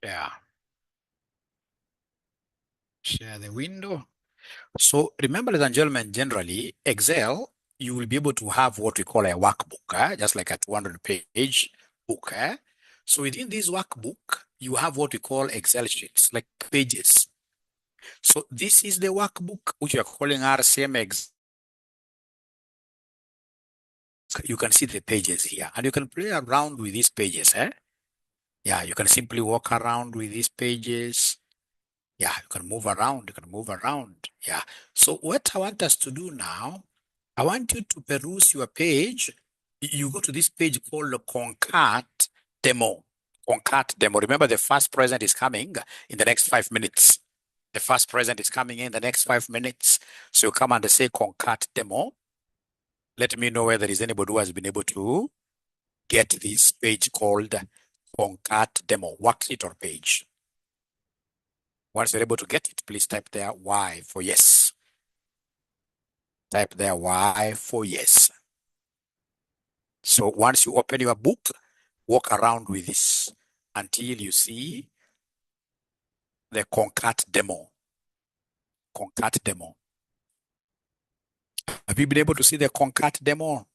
Yeah. Share the window. So remember, ladies and gentlemen, generally, Excel, you will be able to have what we call a workbook, just like a 200-page book. So within this workbook, you have what we call Excel sheets, like pages. So this is the workbook, which we are calling RCM Excel. You can see the pages here, and you can play around with these pages. Yeah, you can simply walk around with these pages. Yeah, you can move around, you can move around. Yeah. So what I want us to do now, I want you to peruse your page. You go to this page called Concat Demo. Concat Demo. Remember, the first present is coming in the next 5 minutes. The first present is coming in the next 5 minutes. So you come and say Concat Demo. Let me know whether there is anybody who has been able to get this page called Concat Demo, worksheet or page. Once you're able to get it, please type there Y for yes. Type there Y for yes. So once you open your book, walk around with this until you see the Concat Demo. Concat Demo. Have you been able to see the Concat Demo?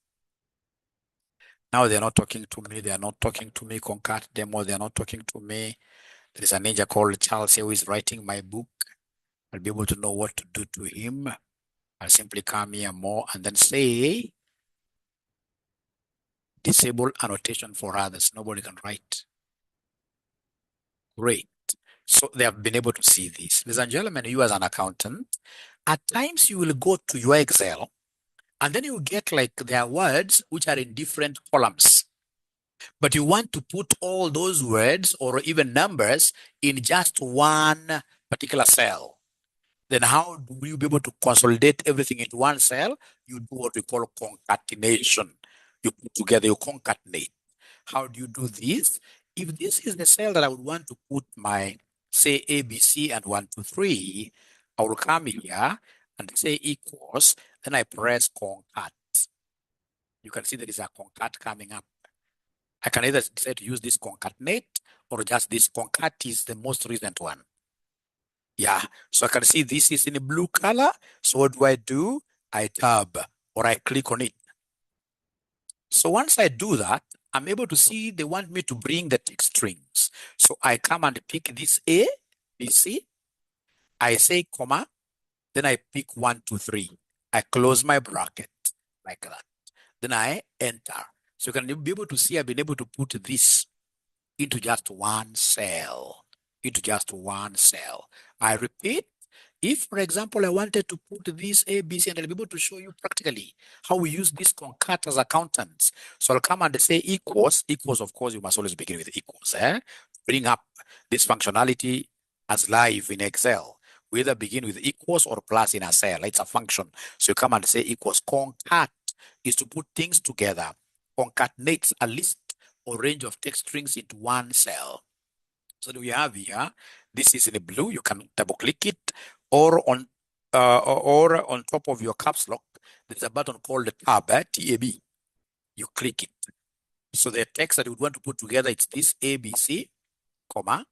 Now they're not talking to me. They are not talking to me. Concat Demo. They're not talking to me. There is a ninja called Charles here who is writing my book. I'll be able to know what to do to him. I'll simply come here more and then say disable annotation for others. Nobody can write. Great. So they have been able to see this. Ladies and gentlemen, you as an accountant, at times you will go to your Excel and then you get like there are words which are in different columns. But you want to put all those words or even numbers in just one particular cell. Then how will you be able to consolidate everything into one cell? You do what we call concatenation. You put together, you concatenate. How do you do this? If this is the cell that I would want to put my, say, A, B, C, and 1, 2, 3, I will come here and say equals, then I press concat. You can see there is a concat coming up. I can either decide to use this concatenate or just this concat is the most recent one. Yeah, so I can see this is in a blue color. So what do? I tab or I click on it. So once I do that, I'm able to see they want me to bring the text strings. So I come and pick this A, B, C. I say comma, then I pick 1, 2, 3. I close my bracket like that. Then I enter. So you can be able to see I've been able to put this into just one cell. Into just one cell. I repeat, if, for example, I wanted to put this A, B, C, and I'll be able to show you practically how we use this concat as accountants. So I'll come and say equals. Equals, of course, you must always begin with equals. Bring up this functionality as live in Excel. We either begin with equals or plus in a cell. It's a function. So you come and say equals. Concat is to put things together. Concatenates a list or range of text strings into one cell. So we have here, this is in the blue, you can double click it, or on top of your caps lock, there's a button called tab, T-A-B. You click it. So the text that you would want to put together, it's this ABC, comma.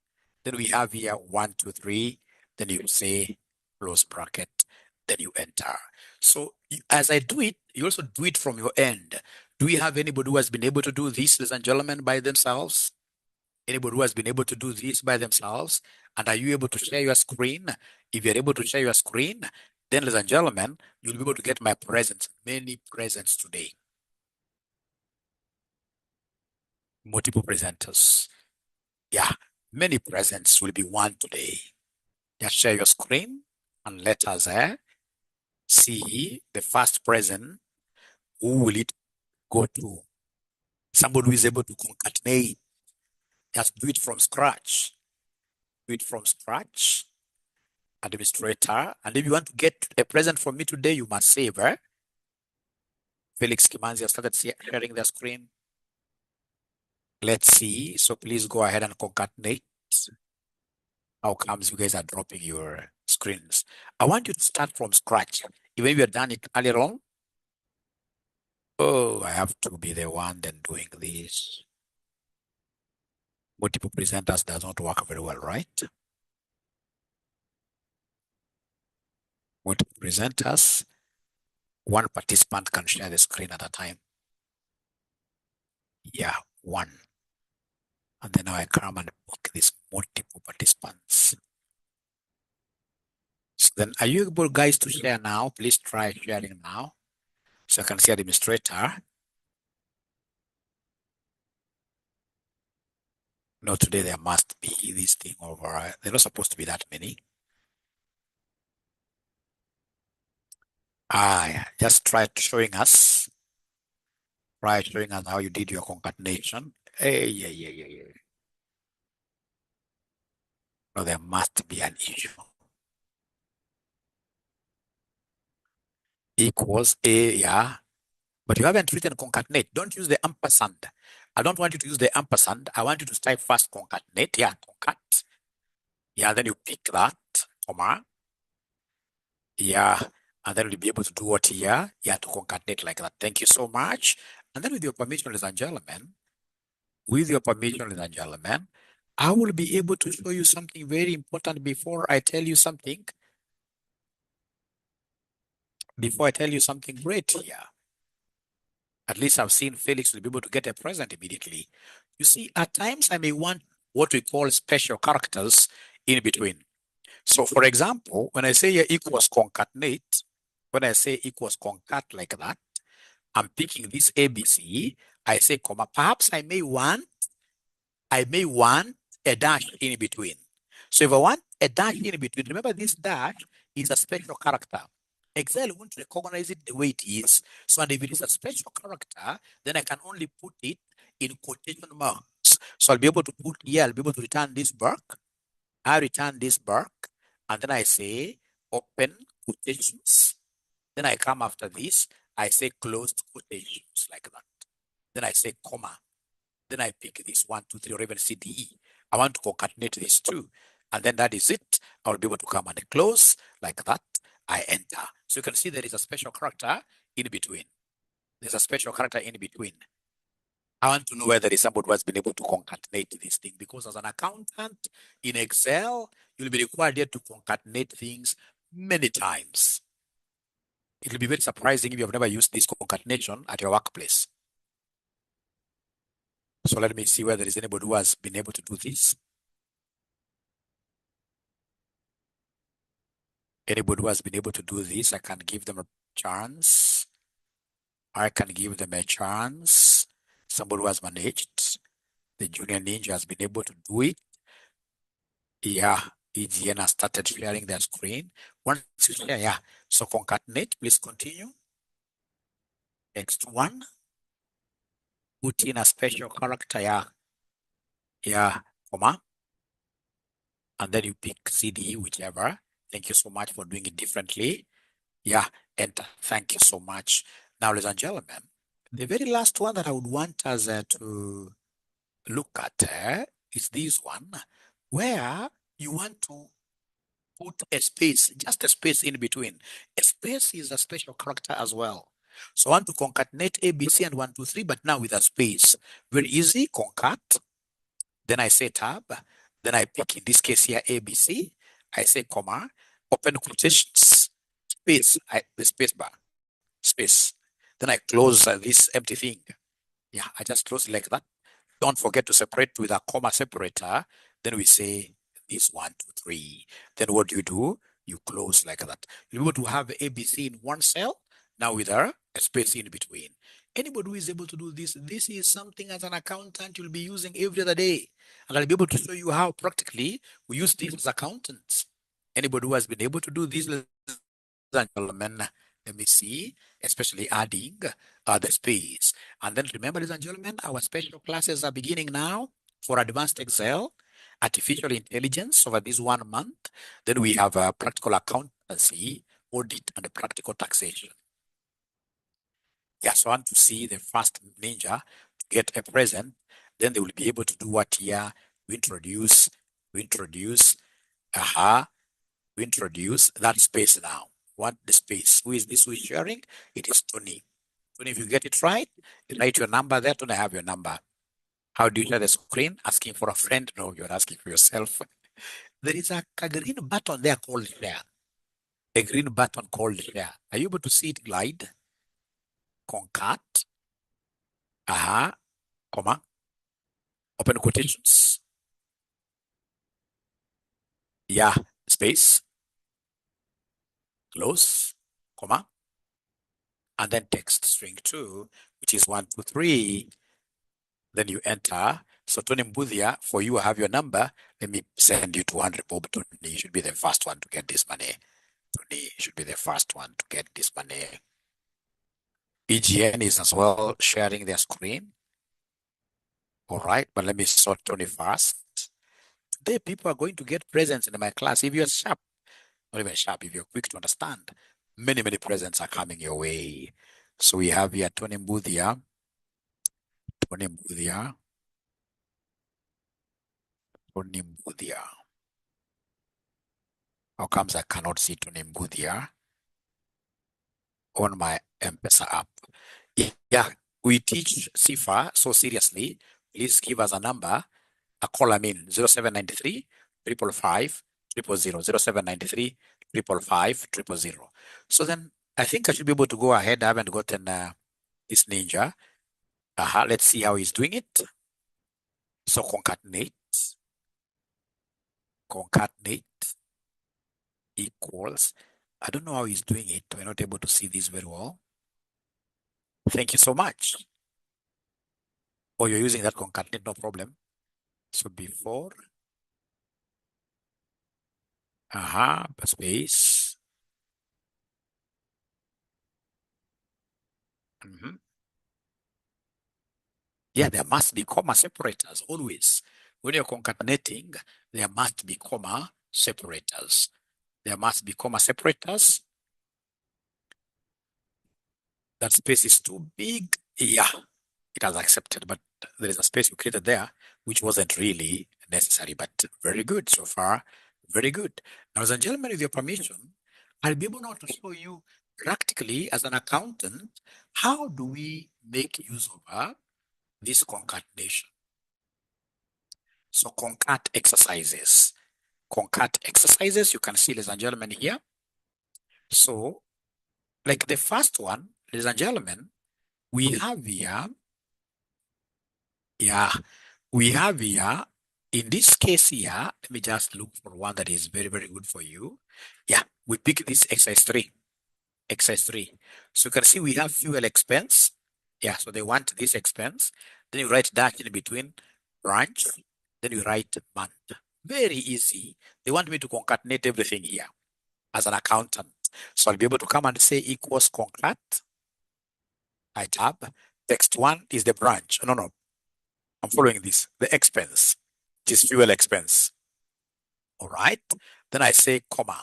Then we have here 1, 2, 3. Then you say close bracket. Then you enter. So as I do it, you also do it from your end. Do we have anybody who has been able to do this, ladies and gentlemen, by themselves? Anybody who has been able to do this by themselves? And are you able to share your screen? If you're able to share your screen, then, ladies and gentlemen, you'll be able to get my presents, many presents today. Multiple presenters. Yeah, many presents will be won today. Just share your screen and let us see the first present. Who will it go to? Somebody who is able to concatenate. Just do it from scratch. Do it from scratch. Administrator. And if you want to get a present from me today, you must save. Felix Kimanzi has started sharing the screen. Let's see. So please go ahead and concatenate. How comes you guys are dropping your screens? I want you to start from scratch. Even if you've done it earlier on. Oh, I have to be the one then doing this. Multiple presenters does not work very well, right? Multiple presenters, one participant can share the screen at a time. Yeah, one. And then now I come and pick these multiple participants. So then are you able guys to share now? Please try sharing now. So I can see administrator. No, today there must be this thing over. They're not supposed to be that many. Yeah. Just try showing us. Try showing us how you did your concatenation. Hey, yeah, yeah, yeah, yeah. No, there must be an issue. Equals A, yeah. But you haven't written concatenate. Don't use the ampersand. I don't want you to use the ampersand. I want you to type first concatenate. Yeah, concat. Yeah, then you pick that, comma. Yeah, and then we'll be able to do what here? Yeah, to concatenate like that. Thank you so much. And then with your permission, ladies and gentlemen, with your permission, ladies and gentlemen, I will be able to show you something very important before I tell you something. Before I tell you something great here. At least I've seen Felix will be able to get a present immediately. You see, at times I may want what we call special characters in between. So for example, when I say here equals concatenate, when I say equals concat like that, I'm picking this ABC. I say comma. Perhaps I may want a dash in between. So if I want a dash in between, remember this dash is a special character. Excel won't recognize it the way it is. So and if it is a special character, then I can only put it in quotation marks. So I'll be able to put here, I'll be able to return this bark. I return this bark, and then I say open quotations. Then I come after this, I say closed quotations like that. Then I say comma. Then I pick this 1, 2, 3, or even CDE. I want to concatenate these two. And then that is it. I'll be able to come and close like that. I enter. So you can see there is a special character in between. There's a special character in between. I want to know whether there is somebody who has been able to concatenate this thing, because as an accountant in Excel, you'll be required here to concatenate things many times. It will be very surprising if you have never used this concatenation at your workplace. So let me see whether there is anybody who has been able to do this. Anybody who has been able to do this, I can give them a chance. I can give them a chance. Somebody who has managed. The junior ninja has been able to do it. Yeah, EGN has started sharing their screen. Once you share, yeah. So concatenate, please continue. Next one. Put in a special character, yeah. Yeah, comma. And then you pick CD, whichever. Thank you so much for doing it differently. Yeah, enter. Thank you so much. Now, ladies and gentlemen, the very last one that I would want us to look at is this one, where you want to put a space, just a space in between. A space is a special character as well. So I want to concatenate A, B, C, and 1, 2, 3, but now with a space. Very easy, concat. Then I say tab. Then I pick, in this case here, A, B, C. I say comma, open quotations, space, the space bar, space. Then I close this empty thing. Yeah, I just close it like that. Don't forget to separate with a comma separator. Then we say this 1, 2, 3. Then what do? You close like that. You're able to have ABC in one cell, now with a space in between. Anybody who is able to do this, this is something as an accountant you'll be using every other day. And I'll be able to show you how practically we use this as accountants. Anybody who has been able to do this, gentlemen, let me see, especially adding the space. And then remember, ladies and gentlemen, our special classes are beginning now for advanced Excel, artificial intelligence over this 1 month. Then we have practical accountancy, audit, and practical taxation. Yeah, so I want to see the first ninja to get a present. Then they will be able to do what here? We introduce, we introduce, we introduce that space now. What the space? Who is this who is sharing? It is Tony. Tony, if you get it right, you write your number there. Tony, I have your number. How do you share the screen? Asking for a friend? No, you're asking for yourself. There is a green button there called share. A green button called share. Are you able to see it glide? Concat. Aha. Comma. Open quotations. Yeah. Space. Close. Comma. And then text string 2, which is 1, 2, 3. Then you enter. So Tony Mbuthia, for you, I have your number. Let me send you 200 bob. Tony, you should be the first one to get this money. Tony should be the first one to get this money. EGN is as well sharing their screen. All right, but let me sort Tony first. Today, people are going to get presents in my class. If you're sharp, not even sharp, if you're quick to understand, many, many presents are coming your way. So we have here Tony Mbuthia. Tony Mbuthia. Tony Mbuthia. How comes I cannot see Tony Mbuthia on my M-Pesa app? Yeah, we teach CIFA so seriously. Please give us a number, a column in 0793 555 000, 0793 555 000. So then I think I should be able to go ahead. I haven't gotten this ninja. Let's see how he's doing it. So concatenate equals. I don't know how he's doing it. We're not able to see this very well. Thank you so much. Oh, you're using that concatenate, no problem. So before, space. Yeah, there must be comma separators always. When you're concatenating, there must be comma separators. There must be comma separators. That space is too big. Yeah, it has accepted, but there is a space you created there, which wasn't really necessary, but very good so far. Very good. Now, ladies and gentlemen, with your permission, I'll be able now to show you practically as an accountant, how do we make use of this concatenation? So concat exercises. Concat exercises, you can see, ladies and gentlemen, here. So, like the first one, ladies and gentlemen, we have here, we have here, in this case here, let me just look for one that is very, very good for you. Yeah, we pick this exercise 3. Exercise 3. So you can see we have fuel expense. Yeah, so they want this expense. Then you write dash in between, branch. Then you write month. Very easy. They want me to concatenate everything here as an accountant. So I'll be able to come and say equals concat. I tab. Text 1 is the branch. No. I'm following this. The expense, which is fuel expense. All right. Then I say comma.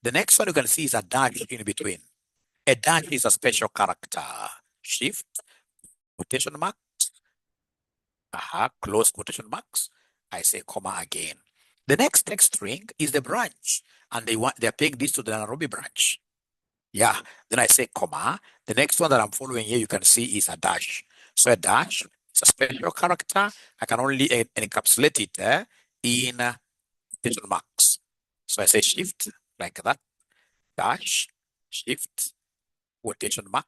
The next one you can see is a dash in between. A dash is a special character. Shift, quotation mark, close quotation marks. I say comma again. The next text string is the branch, and they're paying this to the Nairobi branch. Yeah. Then I say comma. The next one that I'm following here, you can see is a dash. So a dash, it's a special character. I can only encapsulate it in quotation marks. So I say shift like that, dash, shift, quotation mark.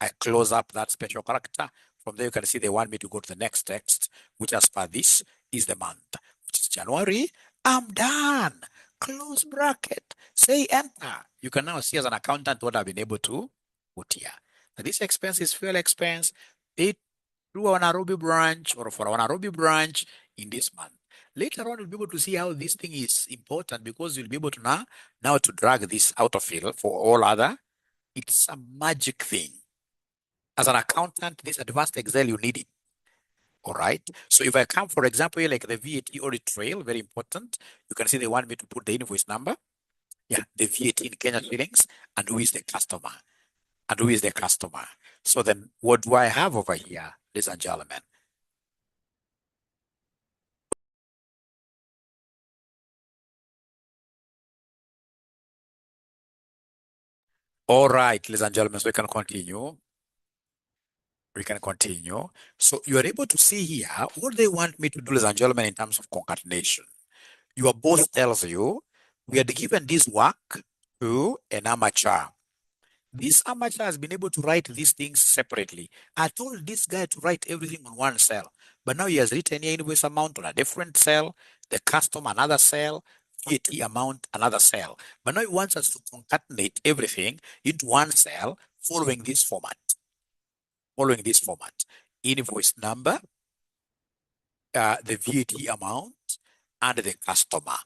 I close up that special character. From there, you can see they want me to go to the next text, which as per this is the month, which is January. I'm done. Close bracket. Say enter. You can now see as an accountant what I've been able to put here. Now, this expense is fuel expense paid through our Nairobi branch or for our Nairobi branch in this month. Later on, you'll be able to see how this thing is important because you'll be able to now to drag this out of field for all other. It's a magic thing. As an accountant, this advanced Excel, you need it. All right. So if I come, for example, here, like the VAT audit trail, very important. You can see they want me to put the invoice number. Yeah, the VAT in Kenya shillings, and who is the customer. And who is the customer. So then what do I have over here, ladies and gentlemen? All right, ladies and gentlemen, so we can continue. We can continue. So you are able to see here what they want me to do, ladies and gentlemen, in terms of concatenation. Your boss tells you, we are given this work to an amateur. This amateur has been able to write these things separately. I told this guy to write everything on one cell, but now he has written here invoice amount on a different cell, the customer another cell, VAT amount another cell. But now he wants us to concatenate everything into one cell following this format. Following this format. Invoice number, the VAT amount, and the customer.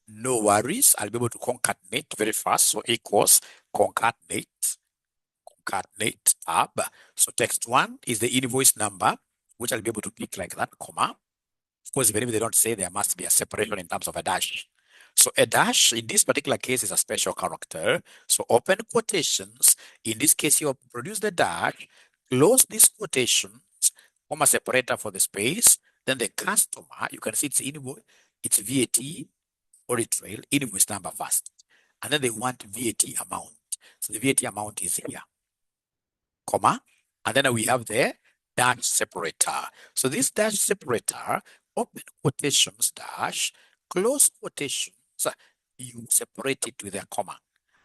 No worries. I'll be able to concatenate very fast. So equals concatenate tab. So text one is the invoice number, which I'll be able to pick like that, comma. Of course, even if they don't say, there must be a separation in terms of a dash. So a dash in this particular case is a special character. So open quotations. In this case, you produce the dash, close these quotations, comma separator for the space. Then the customer, you can see it's invoice, it's VAT audit trail, invoice number first. And then they want VAT amount. So the VAT amount is here, comma, and then we have the dash separator. So this dash separator, open quotations dash, close quotations, you separate it with a comma.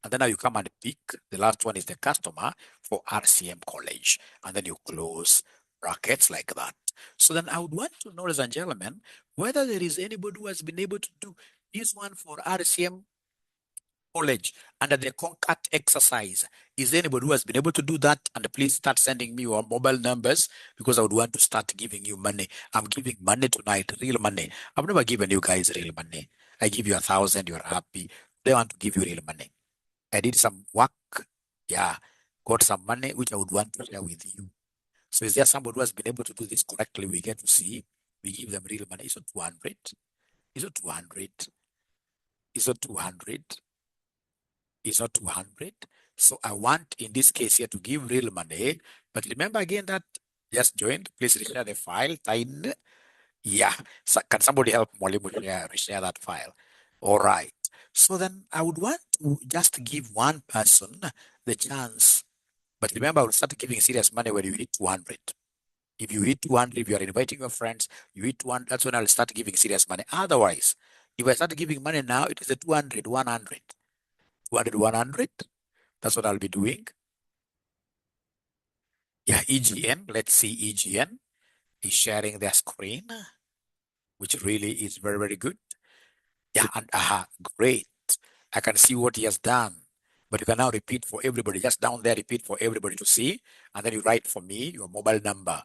And then now you come and pick, the last one is the customer for RCM College. And then you close brackets like that. So then I would want to know, ladies and gentlemen, whether there is anybody who has been able to do this one for RCM College under the concat exercise. Is there anybody who has been able to do that? And please start sending me your mobile numbers because I would want to start giving you money. I'm giving money tonight, real money. I've never given you guys real money. I give you 1,000, you're happy. They want to give you real money. I did some work. Yeah. Got some money which I would want to share with you. So is there somebody who has been able to do this correctly? We get to see. We give them real money. Is it 200? Is it 200? Is it 200? Is not 200. So I want in this case here to give real money. But remember again that just joined. Please reshare the file. Time. Yeah. So can somebody help Molly reshare that file? All right. So then I would want to just give one person the chance. But remember, I will start giving serious money when you hit 200. If you hit 200, if you are inviting your friends, you hit 100, that's when I'll start giving serious money. Otherwise, if I start giving money now, it is a 200, 100. 200, 100. That's what I'll be doing. Yeah, EGN. Let's see EGN is sharing their screen, which really is very, very good. Yeah, and great. I can see what he has done. But you can now repeat for everybody. Just down there, repeat for everybody to see. And then you write for me your mobile number.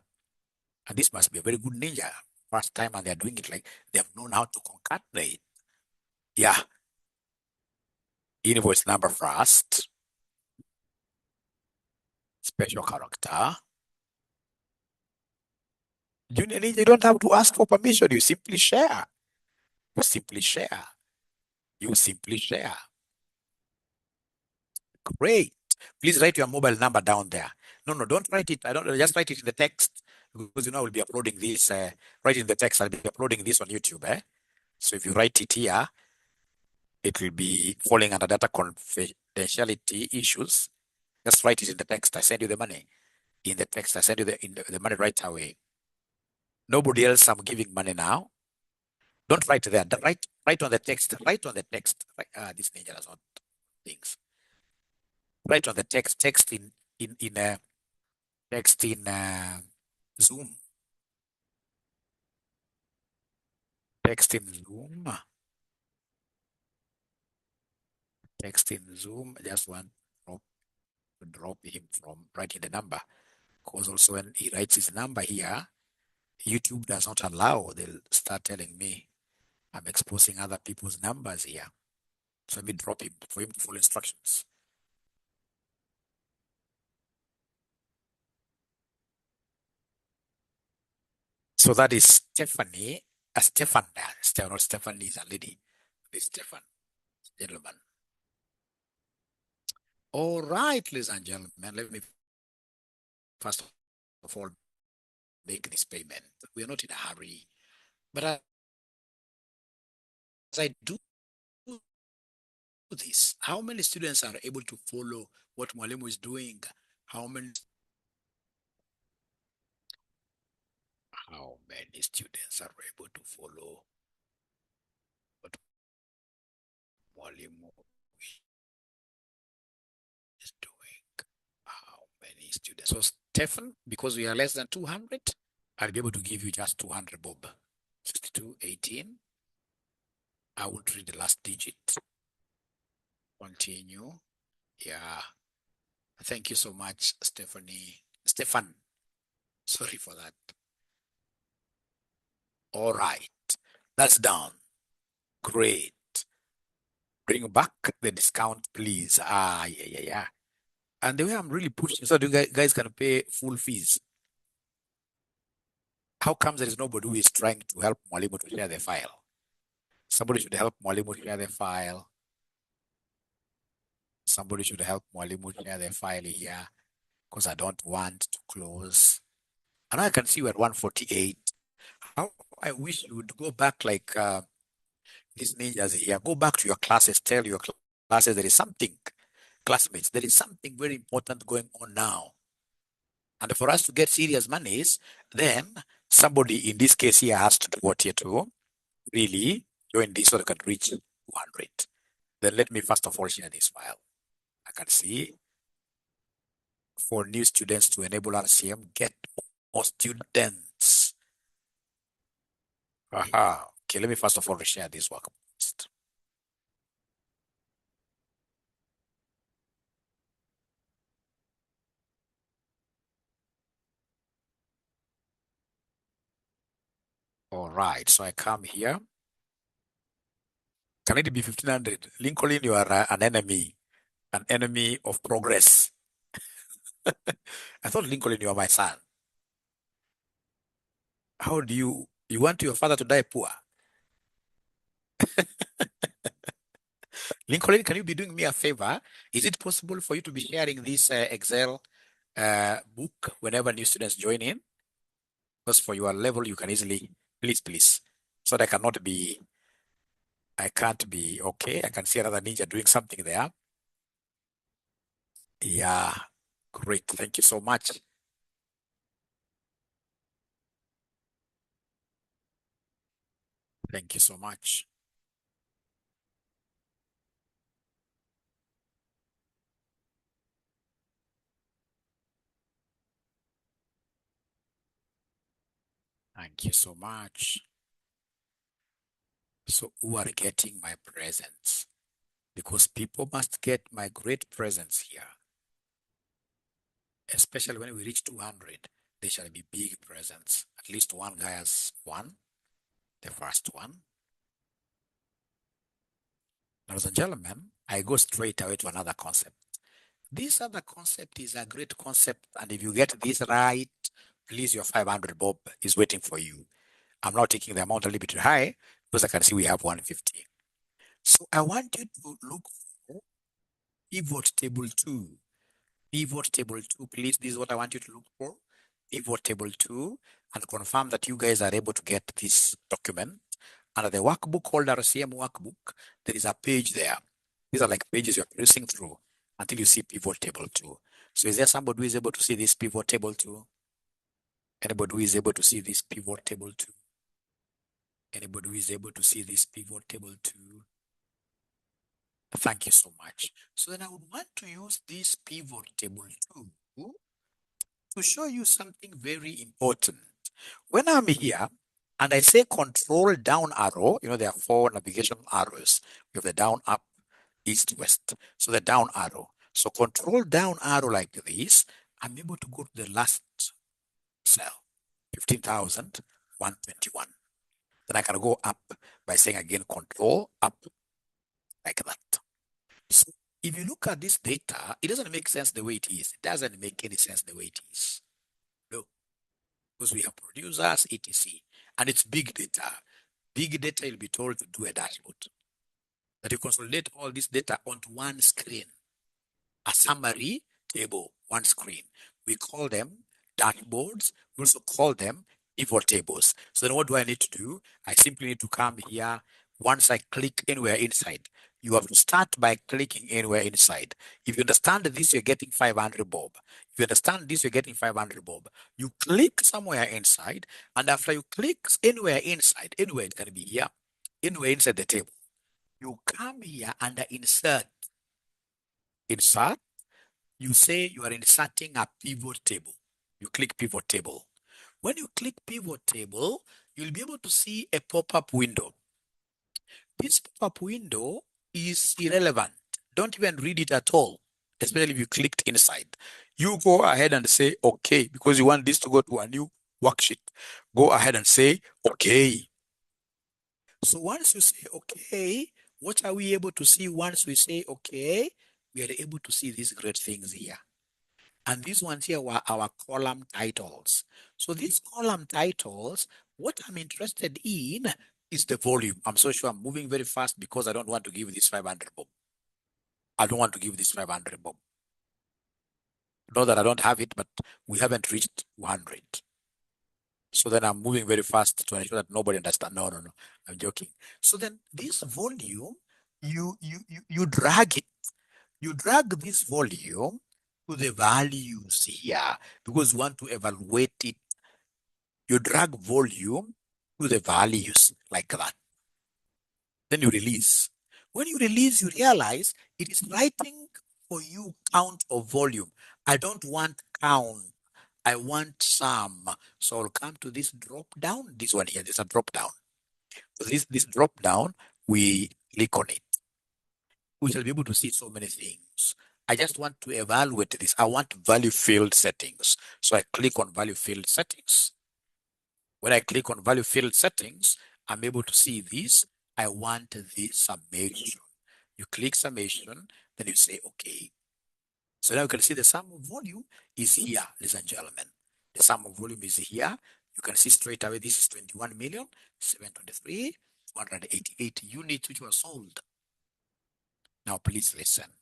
And this must be a very good ninja. First time and they're doing it like they have known how to concatenate. Yeah. Invoice number first. Special character. You don't have to ask for permission. You simply share. You simply share. You simply share. Great. Please write your mobile number down there. No, don't write it. I don't just write it in the text because I will be uploading this. Write in the text. I'll be uploading this on YouTube. So if you write it here, it will be falling under data confidentiality issues. Just write it in the text. I send you the money. In the text, I send you the money right away. Nobody else. I'm giving money now. Don't write there. Write on the text. Write on the text. This ninja does not things. Write on the text. Text in Zoom. Text in Zoom. Text in Zoom. I just want to drop him from writing the number. Because also when he writes his number here, YouTube does not allow. They'll start telling me I'm exposing other people's numbers here. So let me drop him for him to follow instructions. So that is Stephanie. Stefan, not Stephanie is a lady. It's Stefan, gentlemen. All right, ladies and gentlemen, let me first of all make this payment. We are not in a hurry, but as I do this, how many students are able to follow what Mwalimu is doing? How many many students are able to follow what Mwalimu is doing. How many students? So Stefan, because we are less than 200, I'll be able to give you just 200 bob. 62, 18. I will read the last digit. Continue. Yeah. Thank you so much, Stephanie. Stefan. Sorry for that. All right. That's done. Great. Bring back the discount, please. Yeah. And the way I'm really pushing so you guys can pay full fees. How comes there is nobody who is trying to help Mwalimu to share the file? Somebody should help Mwalimu share the file. Somebody should help Mwalimu share the file here because I don't want to close. And I can see we're at 148. How I wish you would go back like these ninjas here. Go back to your classes. Tell your classes there is something, classmates, there is something very important going on now. And for us to get serious monies, then somebody in this case here has to do what here to really join this so they can reach 200. Then let me first of all share this file. I can see for new students to enable RCM, get more students. Aha. Okay, let me first of all share this work. All right, so I come here. Can it be 1500? Lincoln, you are an enemy of progress. I thought Lincoln, you are my son. How do you want your father to die poor? Lincoln, can you be doing me a favor? Is it possible for you to be sharing this Excel book whenever new students join in? Because for your level, you can easily, please. So that I can't be, okay. I can see another ninja doing something there. Yeah, great. Thank you so much. Thank you so much. Thank you so much. So who are getting my presents? Because people must get my great presents here. Especially when we reach 200, they shall be big presents. At least one guy has one, the first one. Ladies and gentlemen, I go straight away to another concept. This other concept is a great concept, and if you get this right, please, your 500 bob is waiting for you. I'm not taking the amount a little bit high because I can see we have 150. So I want you to look for pivot table 2. Pivot table 2, please. This is what I want you to look for. Pivot table 2, and confirm that you guys are able to get this document. Under the workbook called RCM workbook, there is a page there. These are like pages you're pressing through until you see pivot table 2. So is there somebody who is able to see this pivot table 2? Anybody who is able to see this pivot table 2? Anybody who is able to see this pivot table 2? Thank you so much. So then I would want to use this pivot table 2 to show you something very important. When I'm here and I say control down arrow, there are 4 navigation arrows. We have the down, up, east, west. So the down arrow. So control down arrow like this, I'm able to go to the last cell, 15,121. Then I can go up by saying again, control up like that. So if you look at this data, it doesn't make sense the way it is. It doesn't make any sense the way it is. No, because we have producers, etc. And it's big data. Big data, you'll be told to do a dashboard. That you consolidate all this data onto one screen. A summary table, one screen. We call them dashboards. We also call them pivot tables. So then what do I need to do? I simply need to come here. Once I click anywhere inside, You have to start by clicking anywhere inside. If you understand this, you're getting 500 bob. If you understand this, you're getting 500 bob. You click somewhere inside, and after you click anywhere inside, anywhere it can be here, anywhere inside the table, you come here under insert. Insert, you say you are inserting a pivot table. You click pivot table. When you click pivot table, you'll be able to see a pop-up window. This pop-up window is irrelevant. Don't even read it at all, especially if you clicked inside. You go ahead and say, okay, because you want this to go to a new worksheet. Go ahead and say, okay. So once you say, okay, what are we able to see once we say, okay? We are able to see these great things here. And these ones here were our column titles. So these column titles, what I'm interested in is the volume. I'm so sure I'm moving very fast because I don't want to give this 500 bob. I don't want to give this 500 bob. Not that I don't have it, but we haven't reached 100. So then I'm moving very fast to ensure that nobody understands. No, I'm joking. So then this volume, you drag it. You drag this volume to the values here because you want to evaluate it. You drag volume to the values like that. Then you release. When you release, you realize it is writing for you count of volume. I don't want count. I want sum. So I'll come to this drop down. This one here, there's a drop down. So this drop down, we click on it. We shall be able to see so many things. I just want to evaluate this. I want value field settings. So I click on value field settings. When I click on value field settings, I'm able to see this. I want the summation. You click summation, then you say, okay. So now you can see the sum of volume is here, ladies and gentlemen. The sum of volume is here. You can see straight away this is 21,723,288 units which were sold. Now please listen.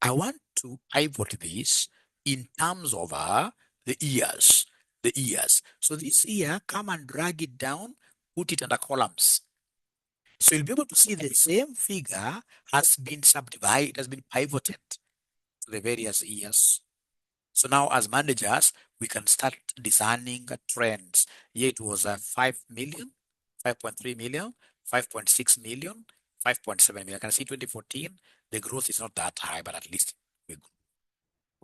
I want to pivot this in terms of the years. The years. So this year, come and drag it down, put it under columns. So you'll be able to see the same figure has been subdivided, has been pivoted to the various years. So now as managers, we can start designing trends. Here it was 5 million, 5.3 million, 5.6 million, 5.7 million. I can see 2014, the growth is not that high, but at least we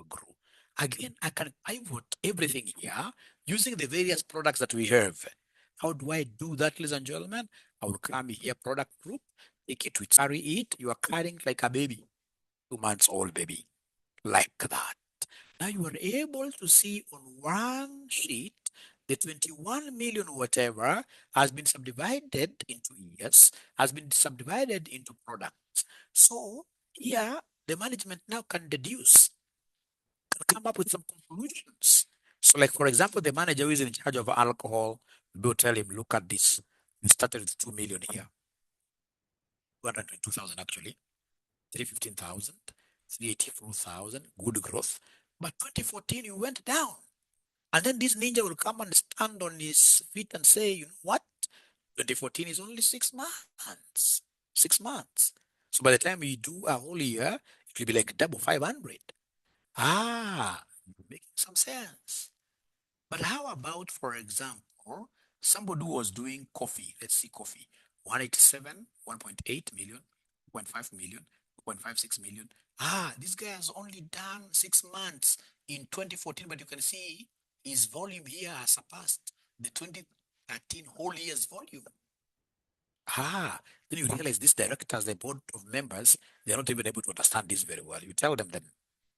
grow. Again, I can pivot everything here using the various products that we have. How do I do that, ladies and gentlemen? I will come here, product group, take it, we carry it. You are carrying like a baby, 2 months old baby, like that. Now you are able to see on one sheet, the 21 million whatever has been subdivided into years, has been subdivided into products. So here, the management now can deduce, can come up with some conclusions. So like, for example, the manager who is in charge of alcohol will tell him, look at this. You started with 2 million here, 222,000 actually, 315,000, 384,000, good growth. But 2014, you went down. And then this ninja will come and stand on his feet and say, you know what? 2014 is only 6 months. 6 months. So by the time you do a whole year, it will be like double 500. Ah, making some sense. But how about, for example, somebody who was doing coffee, let's see coffee, 187, 1.8 million, 2.5 million, 2.56 million. Ah, this guy has only done 6 months in 2014, but you can see his volume here has surpassed the 2013 whole year's volume. Ah, then you realize these directors, the board of members, they're not even able to understand this very well. You tell them then,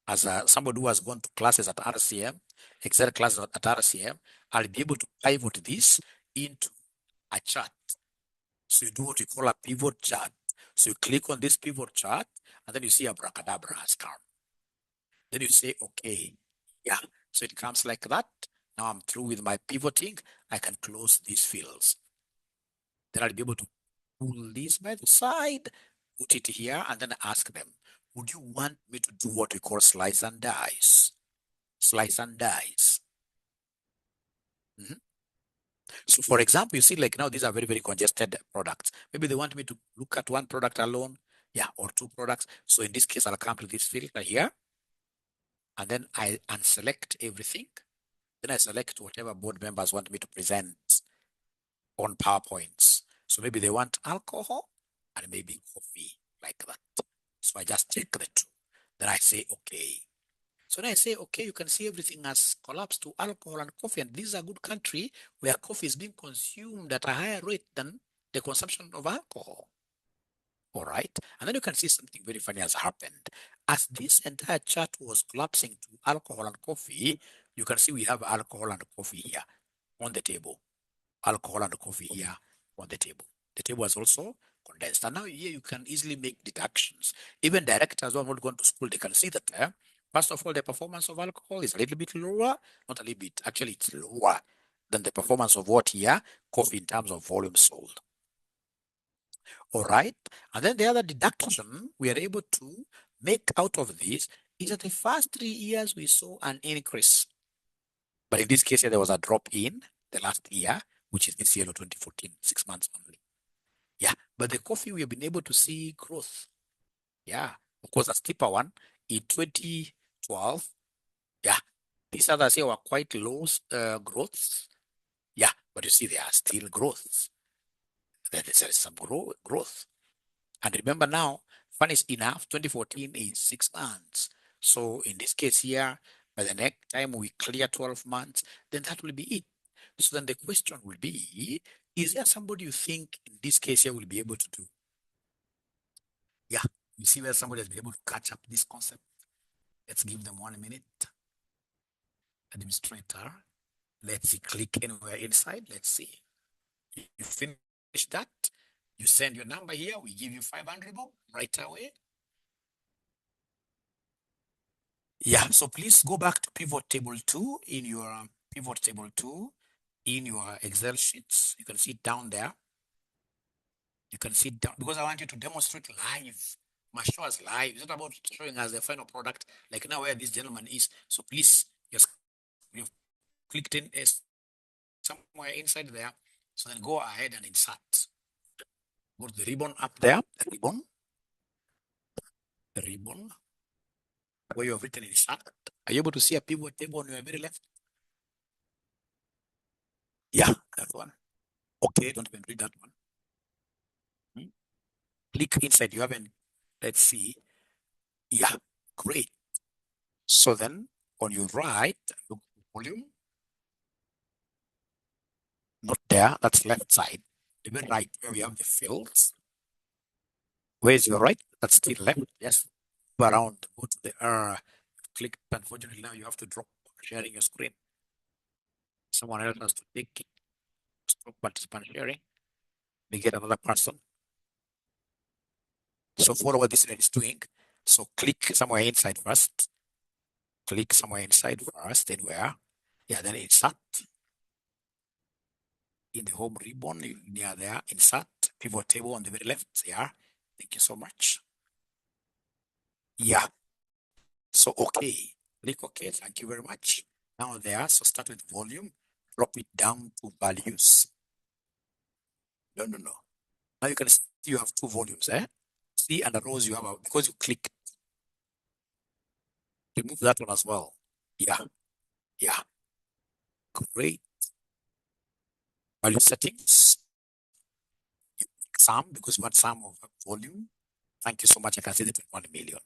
as somebody who has gone to classes at RCM, Excel classes at RCM, I'll be able to pivot this into a chart. So you do what you call a pivot chart. So you click on this pivot chart, and then you see abracadabra has come. Then you say, okay, yeah. So it comes like that. Now I'm through with my pivoting. I can close these fields. Then I'll be able to pull this by the side, put it here, and then ask them, would you want me to do what we call slice and dice? Slice and dice. Mhm. So for example, you see like now these are very, very congested products. Maybe they want me to look at one product alone. Yeah, or two products. So in this case, I'll come to this filter here, and then I unselect everything. Then I select whatever board members want me to present on PowerPoints. So maybe they want alcohol and maybe coffee, like that. So I just check the two. Then I say, okay. So then I say, okay, you can see everything has collapsed to alcohol and coffee. And this is a good country where coffee is being consumed at a higher rate than the consumption of alcohol. All right. And then you can see something very funny has happened. As this entire chart was collapsing to alcohol and coffee, you can see we have alcohol and coffee here on the table. Alcohol and coffee here on the table. The table is also condensed. And now here you can easily make deductions. Even directors who are not going to school, they can see that first of all, the performance of alcohol is a little bit lower, not a little bit, actually it's lower than the performance of what here, coffee in terms of volume sold. All right. And then the other deduction we are able to make out of this is that the first 3 years we saw an increase. But in this case, there was a drop in the last year, which is this year of 2014, 6 months only. Yeah. But the coffee, we have been able to see growth. Yeah. Of course, a steeper one in 2012. Yeah. These others here were quite low growths. Yeah. But you see, there are still growths. There is some growth. And remember now, fun is enough, 2014 is 6 months. So in this case here, by the next time we clear 12 months, then that will be it. So then the question will be, is there somebody you think in this case here will be able to do? Yeah, you see where somebody has been able to catch up this concept. Let's give them 1 minute. Administrator, let's see, click anywhere inside. Let's see. You finish that. You send your number here. We give you 500 right away. Yeah, so please go back to pivot table 2 in your pivot table 2 in your Excel sheets. You can see it down there. You can see it down because I want you to demonstrate live. My show is live. It's not about showing us the final product like now where this gentleman is. So please, you've clicked in somewhere inside there. So then go ahead and insert. Put the ribbon up there. The ribbon where you have written insert. Are you able to see a pivot table on your very left? Yeah, that one. Okay, don't even read that one. Click inside. You haven't, let's see. Yeah, great. So then on your right, look at volume. Not there, that's left side. The very right where we have the fields. Where's your right? That's still left. Yes. Go around, go to the click. Unfortunately, now you have to drop sharing your screen. Someone else has to take it. Stop participant sharing. We get another person. So follow what this is doing. So click somewhere inside first. Click somewhere inside first, then where? Yeah, then insert. In the home ribbon near there, insert pivot table on the very left. Yeah, thank you so much. Yeah, so okay, click OK. Thank you very much. Now there, so start with volume, drop it down to values. No. Now you can see you have two volumes. See under rows you have because you click. Remove that one as well. Yeah, great. Value settings. Sum because you want sum of volume. Thank you so much. I can see that 1 million.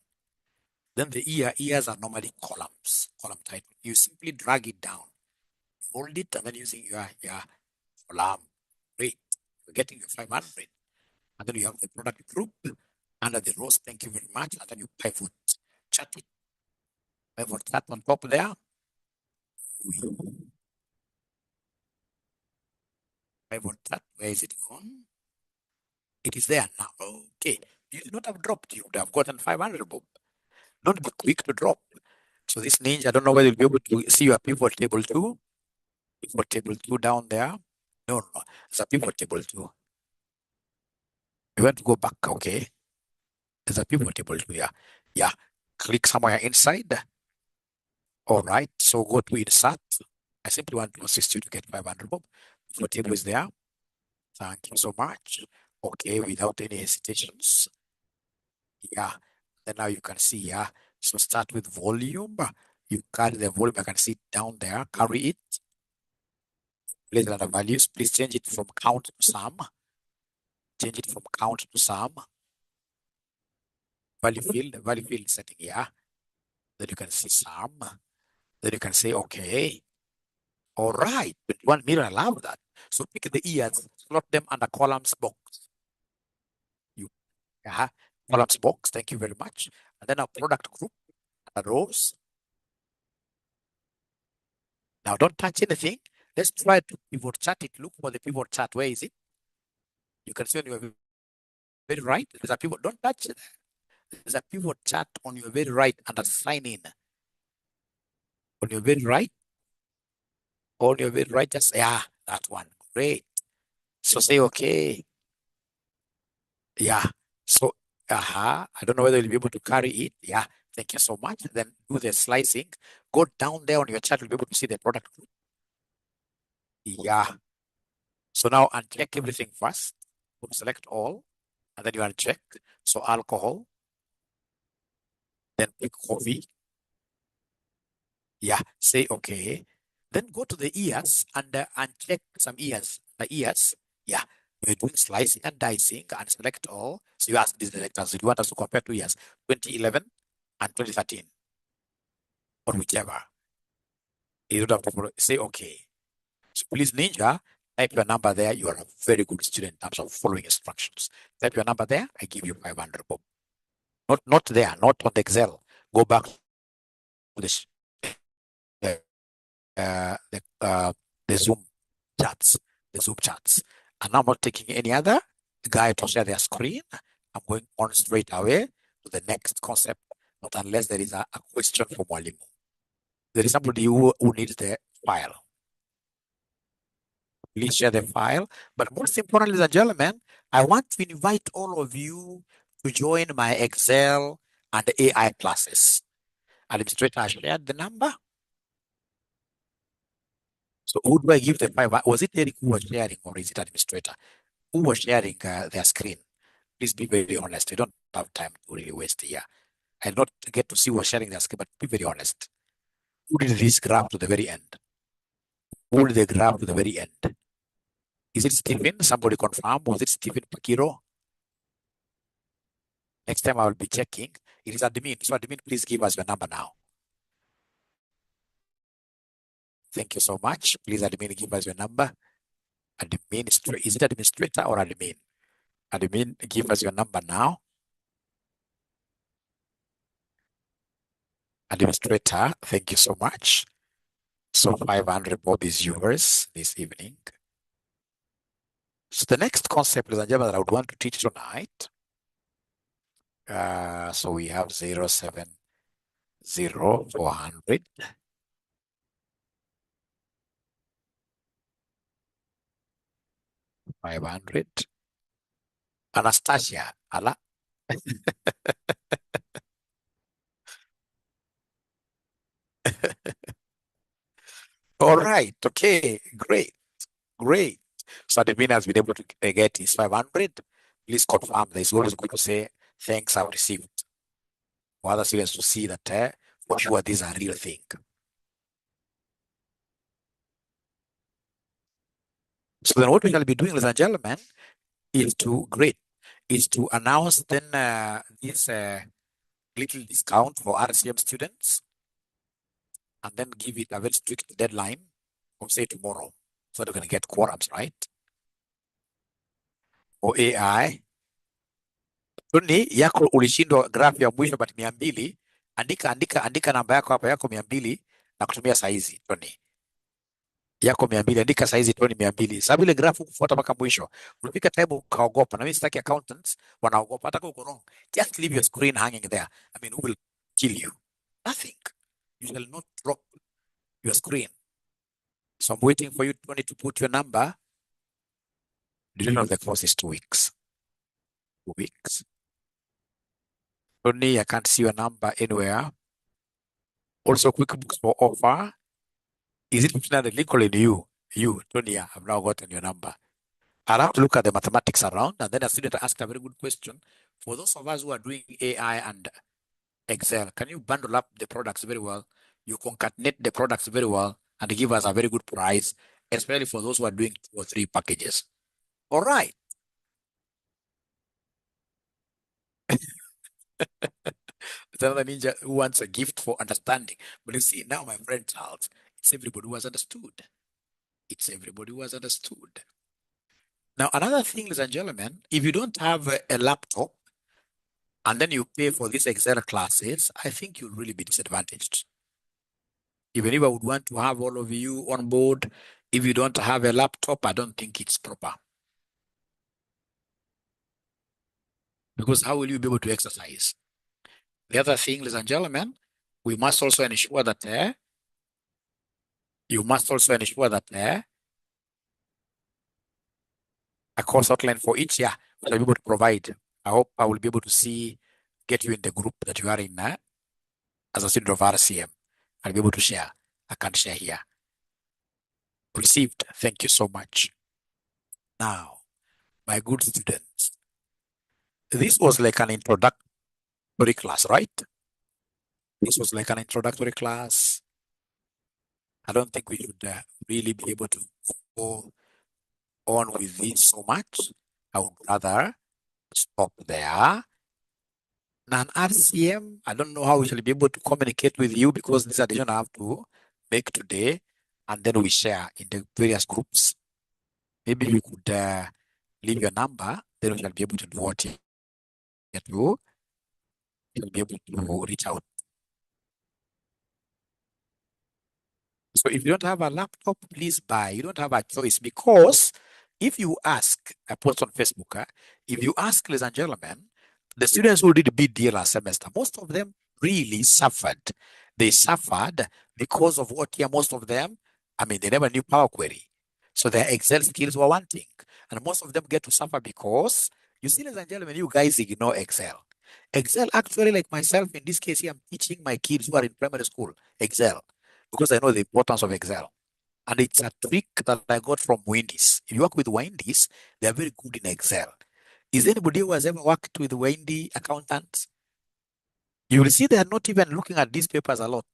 Then the ears are normally columns, column title. You simply drag it down, hold it, and then using your column rate, you're getting your 500. And then you have the product group under the rows. Thank you very much. And then you pivot, chat it, pivot that on top there. Pivot that. Where is it gone? It is there now. Okay. You did not have dropped. You would have gotten 500, Bob. Don't be quick to drop. So this ninja, I don't know whether you'll be able to see your pivot table too. Pivot table 2 down there. No. It's a pivot table 2. You want to go back, okay? There's a pivot table 2 here. Yeah. Click somewhere inside. All right. So go to insert. I simply want to assist you to get 500 bob. Pivot table is there. Thank you so much. Okay, without any hesitations. Yeah. Then now you can see, yeah. So start with volume. You carry the volume. I can see it down there. Carry it. Place other values. Please change it from count to sum. Change it from count to sum. Value field setting, yeah. Then you can see sum. Then you can say, okay, all right, 21 million, I love that. So pick the years, slot them under columns box. You, columns box, thank you very much. And then our product group, under rows. Now don't touch anything. Let's try to pivot chart it. Look for the pivot chart. Where is it? You can see on your very right, there's a pivot. Don't touch it. There's a pivot chart on your very right under sign in. On your very right, on your very right, just, yeah, that one. Great. So say, okay. Yeah. So, I don't know whether you'll be able to carry it. Yeah. Thank you so much. Then do the slicing. Go down there on your chart. You'll be able to see the product group. Yeah. So now uncheck everything first. Select all. And then you uncheck. So alcohol. Then pick coffee. Yeah. Say okay. Then go to the ears and uncheck some ears. The ears. Yeah. We're doing slicing and dicing and select all. So you ask these directors, do you want us to compare 2 years, 2011 and 2013, or whichever? You don't have to say okay. So please, Ninja, type your number there. You are a very good student in terms of following instructions. Type your number there. I give you 500 bob. Not there, not on the Excel. Go back to the uh, the, uh, the Zoom chats, the Zoom chats. And now I'm not taking any other guy to share their screen. I'm going on straight away to the next concept, not unless there is a question for Mwalimu. There is somebody who needs the file. Please share the file. But most importantly, ladies and gentlemen, I want to invite all of you to join my Excel and AI classes. Administrator has shared the number. So who do I give the file? Was it Eric who was sharing, or is it administrator who was sharing their screen? Please be very honest. I don't have time to really waste here. I not get to see who was sharing their screen, but be very honest. Who did this graph to the very end? Who did the graph to the very end? Is it Stephen? Somebody confirm. Was it Stephen Pakiro? Next time I will be checking. It is admin. So admin, please give us your number now. Thank you so much. Please admin, give us your number. Administrator, is it administrator or admin? Admin, give us your number now. Administrator, thank you so much. So 500 bob is yours this evening. So the next concept, ladies and gentlemen, that I would want to teach tonight. So we have 070 400. 500. Anastasia, ala. All right. Okay. Great. Great. So admin has been able to get his 500. Please confirm. There's always going to say, thanks, I've received. For other students to see that for sure these are real thing. So then what we shall be doing, ladies and gentlemen, is to announce then this little discount for RCM students, and then give it a very strict deadline of say tomorrow, so they're going to get quorums, right? For AI, Tuni yako ulishindwa graph ya mwisho but 200, andika namba yako hapa, yako 200 na kutumia saizi Tony. Yako 200, andika saizi Tony 200. Sababu ile graph kufuata mpaka mwisho. Unafika time ukaogopa, na mimi sitaki accountants wanaogopa hata uko wrong. Just leave your screen hanging there. I mean, who will kill you? Nothing. You shall not drop your screen. So I'm waiting for you, Tony, to put your number. Duration of the course is 2 weeks. 2 weeks. Tony, I can't see your number anywhere. Also, QuickBooks for offer. Is it 1500 Lincoln you? You, Tony, I've now gotten your number. I'll have to look at the mathematics around, and then a student asked a very good question. For those of us who are doing AI and Excel, can you bundle up the products very well? You concatenate the products very well and give us a very good price, especially for those who are doing 2 or 3 packages. All right. There's another ninja who wants a gift for understanding. But you see, now my friend Charles, it's everybody who has understood. It's everybody who has understood. Now, another thing, ladies and gentlemen, if you don't have a laptop and then you pay for these Excel classes, I think you'll really be disadvantaged. Even if I would want to have all of you on board, if you don't have a laptop, I don't think it's proper. Because how will you be able to exercise? The other thing, ladies and gentlemen, we must also ensure that you must also ensure that a course outline for each year will be able to provide. I hope I will be able to get you in the group that you are in as a student of RCM. I'll be able to share. I can't share here. Received. Thank you so much. Now, my good students, this was like an introductory class, right? This was like an introductory class. I don't think we should really be able to go on with this so much. I would rather stop there. Now, an RCM, I don't know how we shall be able to communicate with you because this addition I have to make today, and then we share in the various groups. Maybe you could leave your number, then we shall be able to do what you do. You'll be able to reach out. So if you don't have a laptop, please buy. You don't have a choice because if you ask, I post on Facebook, if you ask, ladies and gentlemen, the students who did BDA last semester, most of them really suffered. They suffered because of what here, most of them, I mean, they never knew Power Query. So their Excel skills were wanting. And most of them get to suffer because, you see, ladies and gentlemen, you guys ignore Excel. Excel, actually, like myself, in this case here, I'm teaching my kids who are in primary school, Excel because I know the importance of Excel. And it's a trick that I got from Wendy's. If you work with Wendy's, they're very good in Excel. Is anybody who has ever worked with Wendy accountants? You will see they are not even looking at these papers a lot.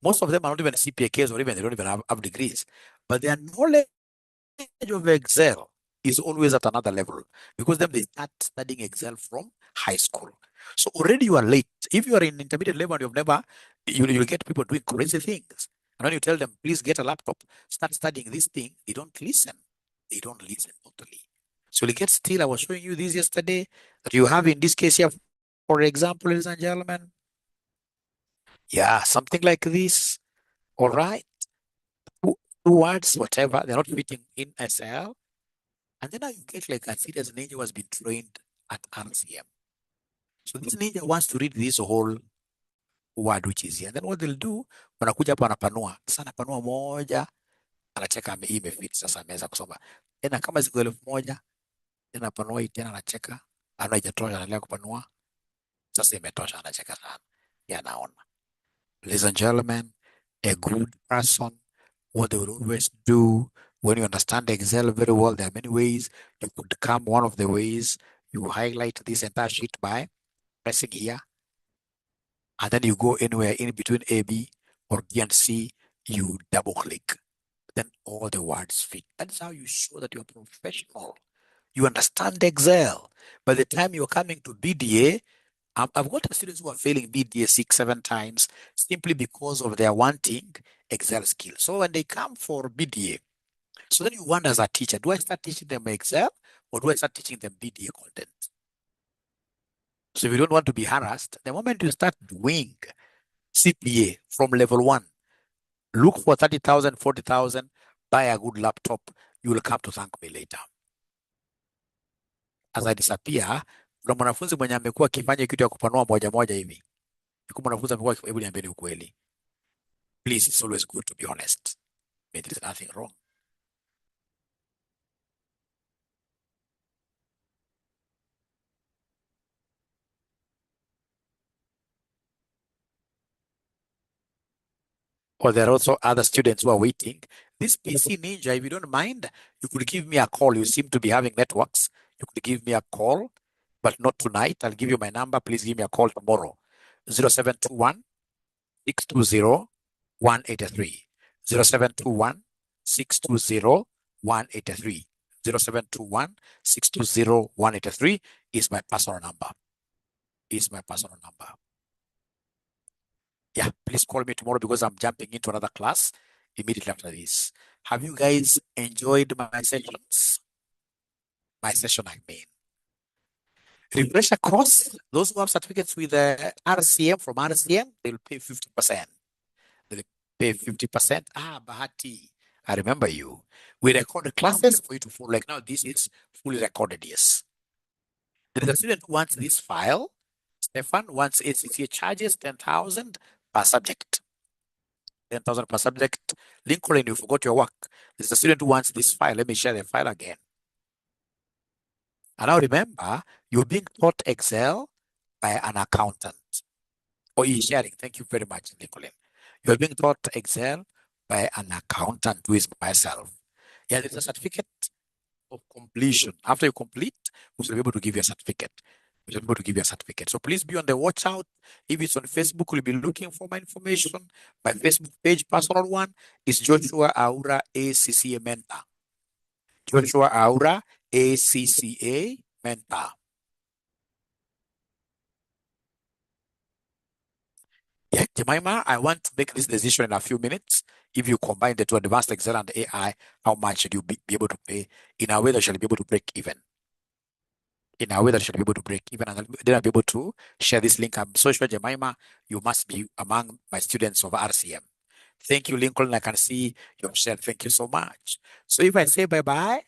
Most of them are not even CPAs or even they don't even have degrees. But their knowledge of Excel is always at another level because then they start studying Excel from high school. So already you are late. If you are in intermediate level and you've never, you'll get people doing crazy things. And when you tell them, please get a laptop, start studying this thing, they don't listen. They don't listen totally. So you get still, I was showing you this yesterday that you have in this case here, for example, ladies and gentlemen. Yeah, something like this. All right. Two words, whatever, they're not fitting in SL. And then now you get like a serious ninja who has been trained at RCM. So this ninja wants to read this whole word which is here. And then what they'll do, wanakuja hapa wanapanua. Sasa anapanua moja, anacheka hii imefit sasa ameweza kusoma. Tena kama ziko 1,000, tena anapanua hii tena anacheka. Ana haijatosha anaendelea kupanua. Sasa imetosha anacheka sana. Yeah, naona. Ladies and gentlemen, a good person, what they will always do when you understand Excel very well, there are many ways. You could come one of the ways, you highlight this entire sheet by pressing here, and then you go anywhere in between A, B, or B and C, you double click. Then all the words fit. That's how you show that you're professional. You understand Excel. By the time you're coming to BDA, I've got students who are failing BDA 6, 7 times simply because of their wanting Excel skills. So when they come for BDA, so then you wonder as a teacher, do I start teaching them Excel or do I start teaching them BDA content? So if you don't want to be harassed, the moment you start doing CPA from level 1, look for 30,000, 40,000, buy a good laptop, you will come to thank me later. As I disappear, kuna mwanafunzi mwenye amekuwa akifanya kitu ya kupanua moja moja hivi. Yuko mwanafunzi amekuwa, hebu niambieni ukweli. Please, it's always good to be honest. There is nothing wrong. Or there are also other students who are waiting. This PC Ninja, if you don't mind, you could give me a call. You seem to be having networks. You could give me a call but not tonight. I'll give you my number. Please give me a call tomorrow. 0721 620 183. 0721 620 183. 0721 620 183 is my personal number. Is my personal number. Yeah, please call me tomorrow because I'm jumping into another class immediately after this. Have you guys enjoyed my sessions? My session, I mean. Refresher course, those who have certificates with RCM from RCM, they'll pay 50%. They'll pay 50%. Ah, Bahati, I remember you. We record classes for you to follow. Like now, this is fully recorded, yes. There is a student who wants this file. Stefan wants ACCA charges 10,000 per subject. 10,000 per subject. Lincoln, you forgot your work. There's a student who wants this file. Let me share the file again. And now remember, you're being taught Excel by an accountant. Or e-sharing. Thank you very much, Nicolene. You're being taught Excel by an accountant who is myself. Yeah, there's a certificate of completion. After you complete, we shall be able to give you a certificate. We shall be able to give you a certificate. So please be on the watch out. If it's on Facebook, we'll be looking for my information. My Facebook page, personal one, is Joshua Aura ACCA Mentor. Joshua Aura ACCA Mentor. Yeah, Jemima, I want to make this decision in a few minutes. If you combine the two, advanced Excel and AI, how much should you be able to pay in a way that shall be able to break even? In a way that shall be able to break even, and then I'll be able to share this link. I'm so sure, Jemima, you must be among my students of RCM. Thank you, Lincoln. I can see your share. Thank you so much. So if I say bye-bye,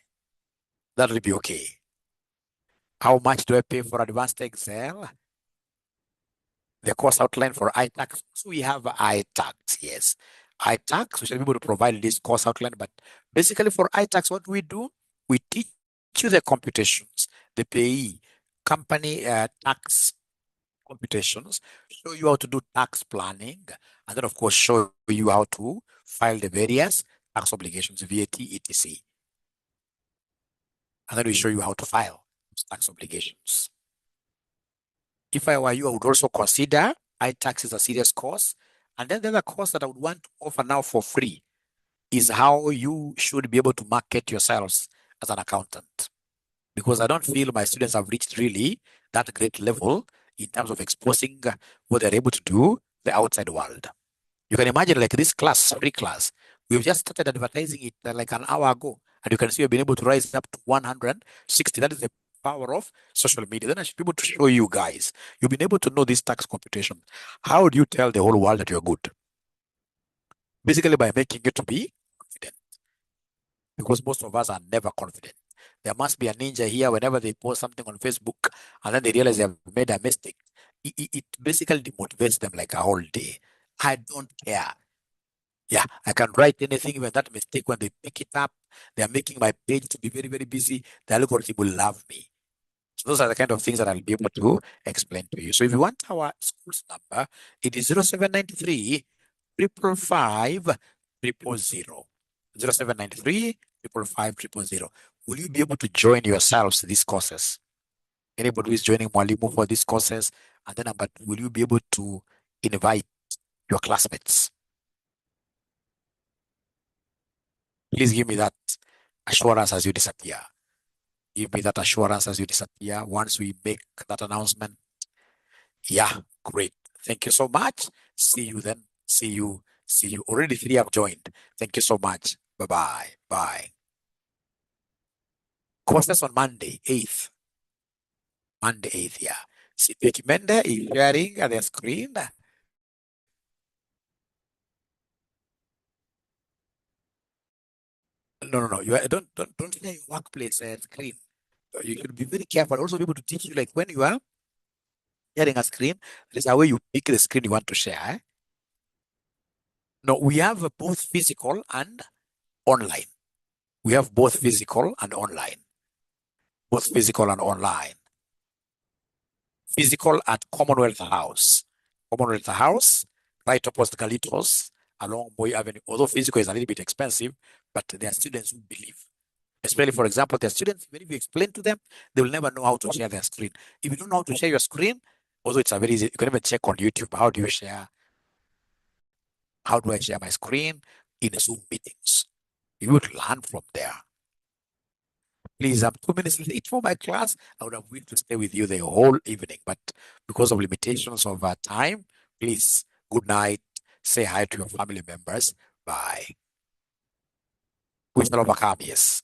that'll be okay. How much do I pay for advanced Excel? The course outline for iTax. So we have iTax, yes. iTax, we shall be able to provide this course outline, but basically for iTax, what we do, we teach you the computations, the payee, company tax computations, show you how to do tax planning, and then of course show you how to file the various tax obligations, VAT, etc. And then we show you how to file tax obligations. If I were you, I would also consider iTax is a serious course. And then the other course that I would want to offer now for free is how you should be able to market yourselves as an accountant. Because I don't feel my students have reached really that great level in terms of exposing what they're able to do the outside world. You can imagine like this class, free class, we've just started advertising it like an hour ago. And you can see we've been able to rise up to 160. That is the power of social media. Then I should be able to show you guys. You've been able to know this tax computation. How do you tell the whole world that you're good? Basically by making you to be confident. Because most of us are never confident. There must be a ninja here whenever they post something on Facebook and then they realize they have made a mistake. It basically demotivates them like a whole day. I don't care. Yeah, I can write anything, even that mistake when they pick it up. They are making my page to be very, very busy. The algorithm will love me. So those are the kind of things that I'll be able to explain to you. So if you want our school's number, it is 0793 555 000. 0793 555 000. Will you be able to join yourselves these courses? Anybody who is joining Mwalimu for these courses? And then, but will you be able to invite your classmates? Please give me that assurance as you disappear. Give me that assurance as you disappear once we make that announcement. Yeah, great. Thank you so much. See you then. See you. See you. Already 3 have joined. Thank you so much. Bye-bye. Bye. Courses on Monday, 8th. Monday, 8th, yeah. See, Mende is sharing at the screen. No. You don't share your workplace screen. You should be very careful. Also, be able to teach you like when you are sharing a screen, there's a way you pick the screen you want to share. No, we have both physical and online. We have both physical and online. Both physical and online. Physical at Commonwealth House. Commonwealth House, right opposite Galitos, along Boy Avenue. Although physical is a little bit expensive, but there are students who believe Especially, for example, the students, even if you explain to them, they will never know how to share their screen. If you don't know how to share your screen, also it's a very easy. You can even check on YouTube. How do you share? How do I share my screen in Zoom meetings? You would learn from there. Please, I'm 2 minutes late for my class. I would have wished to stay with you the whole evening, but because of limitations of time, please, good night. Say hi to your family members. Bye. We shall overcome, yes.